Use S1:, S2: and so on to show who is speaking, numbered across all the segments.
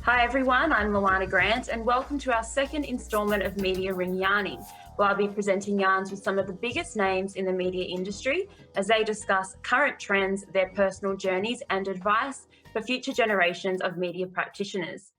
S1: Hi everyone, I'm Lowanna Grant and welcome to our second instalment of Media Ring Yarning, where I'll be presenting yarns with some of the biggest names in the media industry as they discuss current trends, their personal journeys and advice for future generations of media practitioners.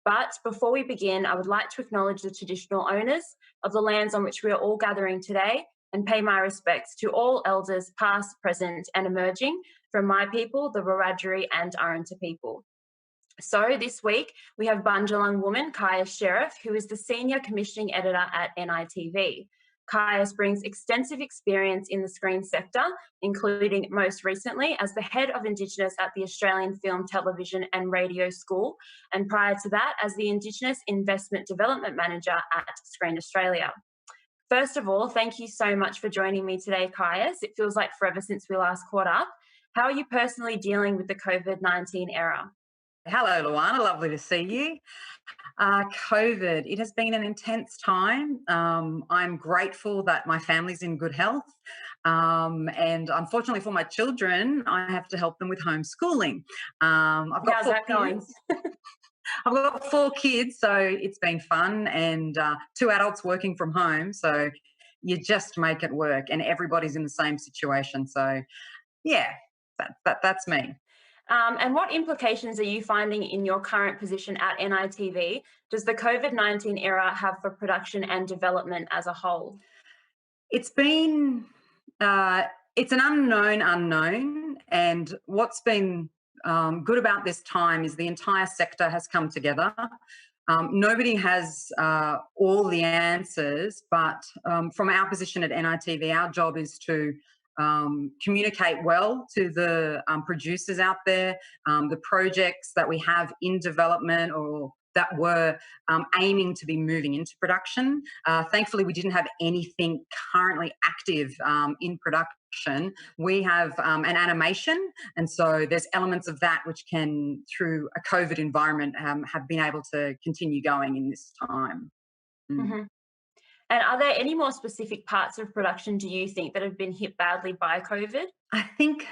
S1: But before we begin, I would like to acknowledge the traditional owners of the lands on which we are all gathering today and pay my respects to all elders past, present and emerging from my people, the Wiradjuri and Arrernte people. So this week we have Bundjalung woman Kyas Hepworth, who is the Senior Commissioning Editor at NITV. Kyas brings extensive experience in the screen sector, including most recently as the Head of Indigenous at the Australian Film, Television and Radio School, and prior to that as the Indigenous Investment Development Manager at Screen Australia. First of all, thank you so much for joining me today, Kyas. It feels like forever since we last caught up. How are you personally dealing with the COVID-19 era?
S2: Hello, Luana. Lovely to see you. COVID, it has been an intense time. I'm grateful that my family's in good health. And unfortunately for my children, I have to help them with homeschooling. I've got
S1: How's that going?
S2: I've got 4 kids, so it's been fun, and 2 adults working from home. So you just make it work, and everybody's in the same situation. So, yeah, that's me.
S1: And what implications are you finding in your current position at NITV? Does the COVID-19 era have for production and development as a whole?
S2: It's been it's an unknown, and what's been good about this time is the entire sector has come together. Nobody has all the answers, but from our position at NITV, our job is to communicate well to the producers out there, the projects that we have in development or that were aiming to be moving into production. Thankfully, we didn't have anything currently active in production. We have an animation, and so there's elements of that which can, through a COVID environment, have been able to continue going in this time. Mm.
S1: Mhm. And are there any more specific parts of production, do you think, that have been hit badly by COVID?
S2: I think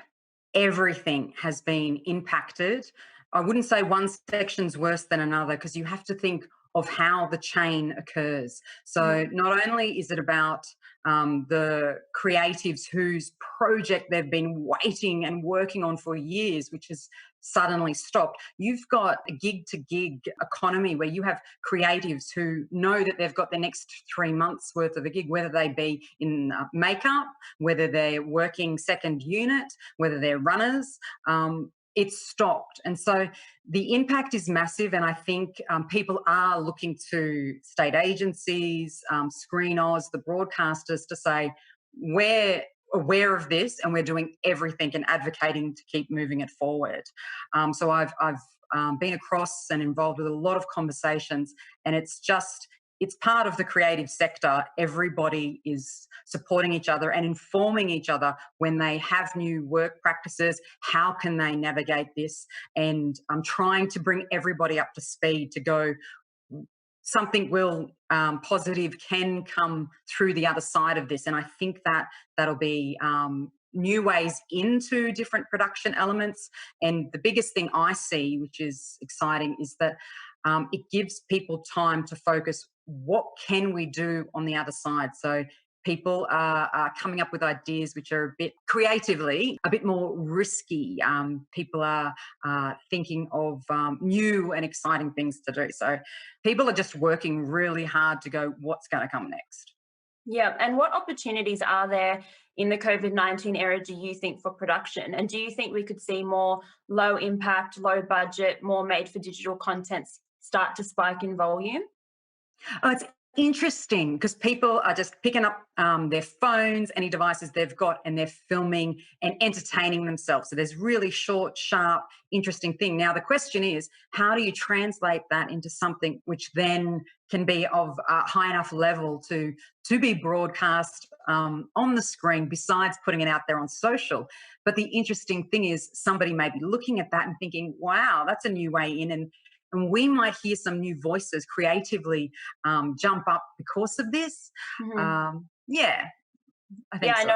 S2: everything has been impacted. I wouldn't say one section's worse than another because you have to think of how the chain occurs. So not only is it about the creatives whose project they've been waiting and working on for years, which has suddenly stopped. You've got a gig to gig economy where you have creatives who know that they've got the next 3 months worth of a gig, whether they be in makeup, whether they're working second unit, whether they're runners. It's stopped. And so the impact is massive. And I think people are looking to state agencies, Screen Oz, the broadcasters to say, we're aware of this and we're doing everything and advocating to keep moving it forward. So I've been across and involved with a lot of conversations, and it's part of the creative sector. Everybody is supporting each other and informing each other when they have new work practices. How can they navigate this? And I'm trying to bring everybody up to speed to go, something will positive can come through the other side of this. And I think that'll be new ways into different production elements. And the biggest thing I see, which is exciting, is that it gives people time to focus. What can we do on the other side? So people are coming up with ideas which are a bit creatively, a bit more risky. People are thinking of new and exciting things to do. So people are just working really hard to go, what's going to come next?
S1: Yeah. And what opportunities are there in the COVID-19 era, do you think, for production? And do you think we could see more low impact, low budget, more made for digital content start to spike in volume?
S2: Oh, it's interesting because people are just picking up their phones, any devices they've got, and they're filming and entertaining themselves. So there's really short, sharp, interesting thing. Now, the question is, how do you translate that into something which then can be of a high enough level to be broadcast on the screen besides putting it out there on social? But the interesting thing is somebody may be looking at that and thinking, wow, that's a new way in. And we might hear some new voices creatively jump up because of this. Yeah, I think
S1: Yeah,
S2: so.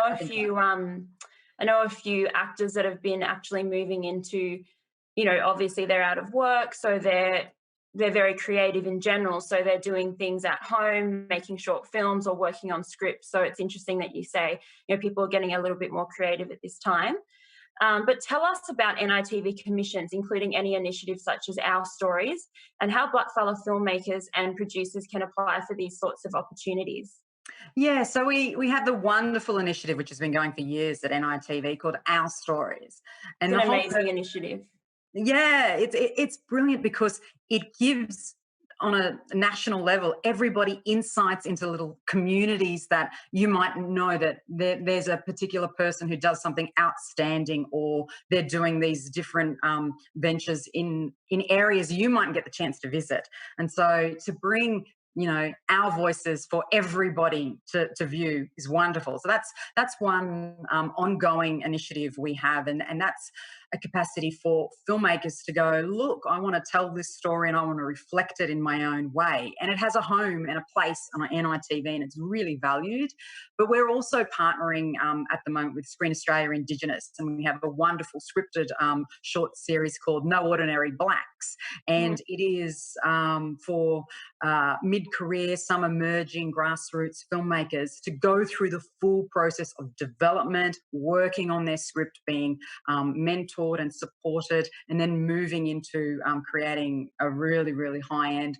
S1: I know a few actors that have been actually moving into, obviously they're out of work, so they're they're very creative in general. So they're doing things at home, making short films or working on scripts. So it's interesting that you say, people are getting a little bit more creative at this time. But tell us about NITV Commissions, including any initiatives such as Our Stories, and how blackfellow filmmakers and producers can apply for these sorts of opportunities.
S2: Yeah, so we have the wonderful initiative which has been going for years at NITV called Our Stories,
S1: It's
S2: and
S1: an
S2: the whole
S1: amazing initiative.
S2: yeah, it's brilliant because it gives on a national level everybody insights into little communities that you might know that there's a particular person who does something outstanding, or they're doing these different ventures in areas you might get the chance to visit. And so to bring our voices for everybody to view is wonderful. So that's one ongoing initiative we have, and that's a capacity for filmmakers to go, look, I want to tell this story and I want to reflect it in my own way. And it has a home and a place on NITV, and it's really valued. But we're also partnering at the moment with Screen Australia Indigenous, and we have a wonderful scripted short series called No Ordinary Blacks. And it is for mid-career, some emerging grassroots filmmakers to go through the full process of development, working on their script, being mentored and supported, and then moving into creating a really, really high-end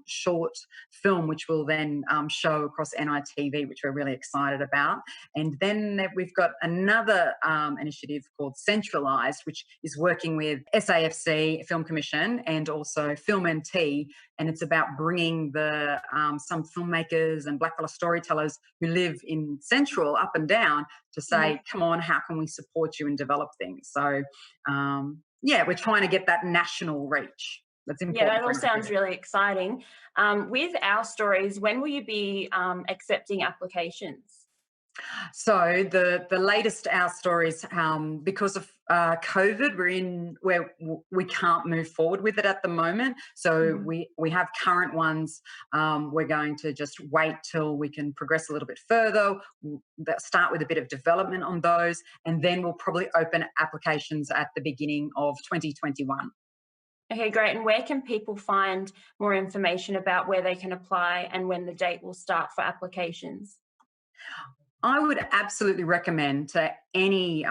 S2: short film, which will then show across NITV, which we're really excited about. And then we've got another initiative called Centralised, which is working with SAFC, Film Commission, and also Film NT, and it's about bringing the some filmmakers and blackfellow storytellers who live in Central up and down to say, come on, how can we support you and develop things? So, we're trying to get that national reach. That's important.
S1: Yeah, that all sounds really exciting. With Our Stories, when will you be accepting applications?
S2: So the latest Our Stories, because of COVID, we're in where we can't move forward with it at the moment. So we have current ones. We're going to just wait till we can progress a little bit further. We'll start with a bit of development on those, and then we'll probably open applications at the beginning of 2021.
S1: Okay, great. And where can people find more information about where they can apply and when the date will start for applications?
S2: I would absolutely recommend to any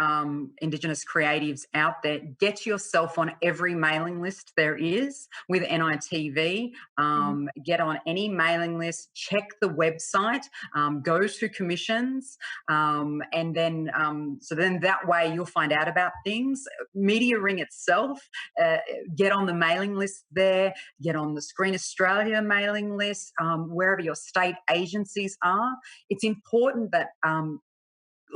S2: Indigenous creatives out there, get yourself on every mailing list there is with NITV. Get on any mailing list, check the website, go to commissions, and then so then that way you'll find out about things. Media Ring itself, get on the mailing list there, get on the Screen Australia mailing list, wherever your state agencies are. It's important that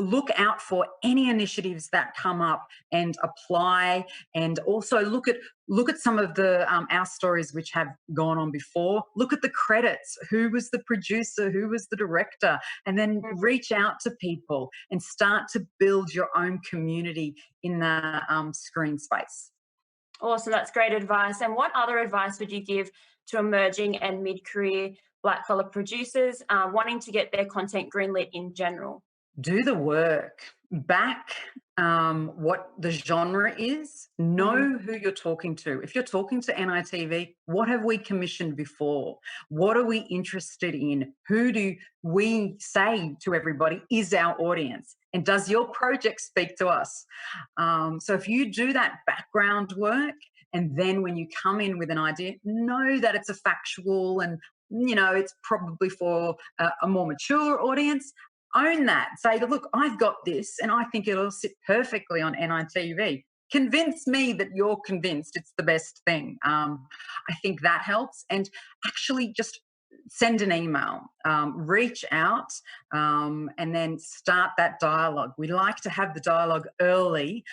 S2: look out for any initiatives that come up and apply, and also look at some of the Our Stories which have gone on before. Look at the credits, who was the producer, who was the director, and then reach out to people and start to build your own community in the screen space.
S1: Awesome, that's great advice. And what other advice would you give to emerging and mid-career blackfellow producers wanting to get their content greenlit in general?
S2: Do the work, back what the genre is, know who you're talking to. If you're talking to NITV, what have we commissioned before? What are we interested in? Who do we say to everybody is our audience? And does your project speak to us? So if you do that background work, and then when you come in with an idea, know that it's a factual and it's probably for a more mature audience. Own that. Say, look, I've got this and I think it'll sit perfectly on NITV. Convince me that you're convinced it's the best thing. I think that helps. And actually just send an email, reach out, and then start that dialogue. We like to have the dialogue early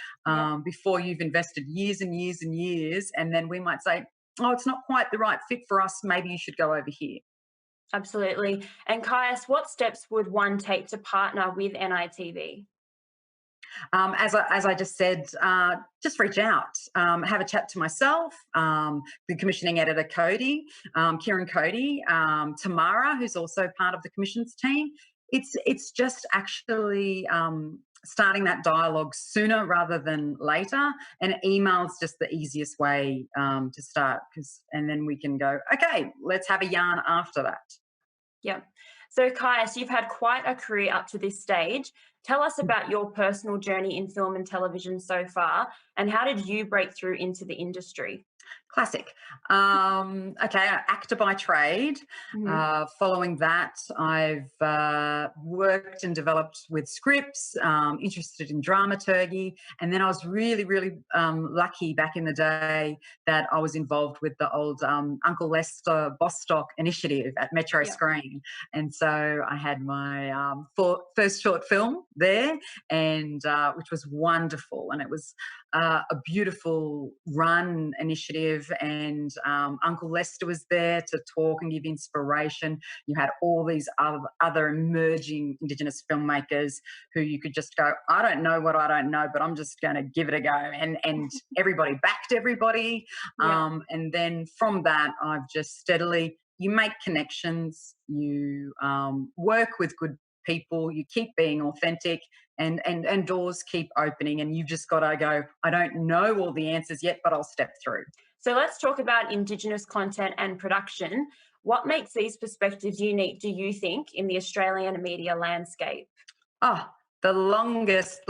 S2: before you've invested years and years and years. And then we might say, oh, it's not quite the right fit for us. Maybe you should go over here.
S1: Absolutely. And Kyas, what steps would one take to partner with NITV?
S2: As I just said, just reach out, have a chat to myself, the commissioning editor Cody, Kieran Cody, Tamara, who's also part of the commissions team. It's just actually starting that dialogue sooner rather than later. And email's just the easiest way to start, and then we can go, okay, let's have a yarn after that.
S1: Yeah. So, Kyas, you've had quite a career up to this stage. Tell us about your personal journey in film and television so far, and how did you break through into the industry?
S2: Classic. Okay, actor by trade.
S1: Mhm.
S2: Following that, I've worked and developed with scripts, interested in dramaturgy. And then I was really, really lucky back in the day that I was involved with the old Uncle Lester Bostock initiative at Metro
S1: Yeah.
S2: Screen. And so I had my first short film there, and which was wonderful. And it was a beautiful run initiative, and Uncle Lester was there to talk and give inspiration. You had all these other emerging Indigenous filmmakers who you could just go, I don't know what I don't know, but I'm just going to give it a go. And everybody backed everybody.
S1: Yeah.
S2: And then from that, I've just steadily, you make connections, you work with good people, you keep being authentic, and doors keep opening, and you've just got to go, I don't know all the answers yet, but I'll step through.
S1: So let's talk about Indigenous content and production. What makes these perspectives unique, do you think, in the Australian media landscape?
S2: Oh, the longest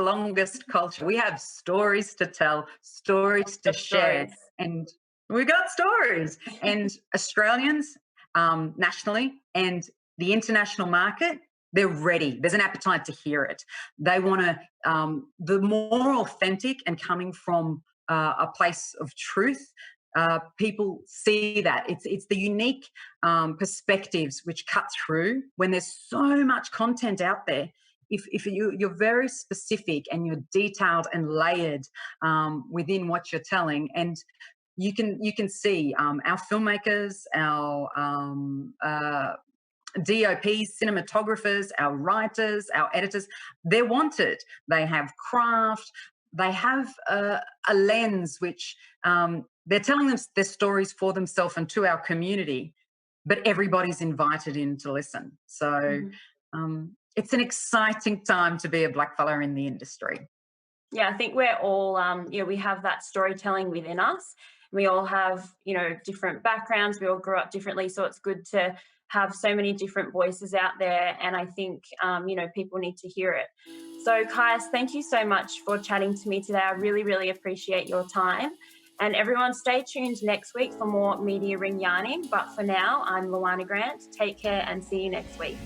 S2: culture. We have stories to tell, stories to
S1: The
S2: share,
S1: stories.
S2: and we got stories. And Australians, nationally, and the international market, they're ready. There's an appetite to hear it. They want to, the more authentic and coming from a place of truth. People see that it's the unique perspectives which cut through when there's so much content out there. If you're very specific and you're detailed and layered within what you're telling, and you can see our filmmakers, our DOPs, cinematographers, our writers, our editors, they're wanted. They have craft. They have a lens which they're telling them their stories for themselves and to our community, but everybody's invited in to listen. So
S1: Mhm.
S2: it's an exciting time to be a black fella in the industry.
S1: Yeah, I think we're all, we have that storytelling within us. We all have, different backgrounds. We all grew up differently. So it's good to have so many different voices out there. And I think, people need to hear it. So, Kyas, thank you so much for chatting to me today. I really, really appreciate your time. And everyone, stay tuned next week for more Media Ring Yarning. But for now, I'm Lowanna Grant. Take care and see you next week.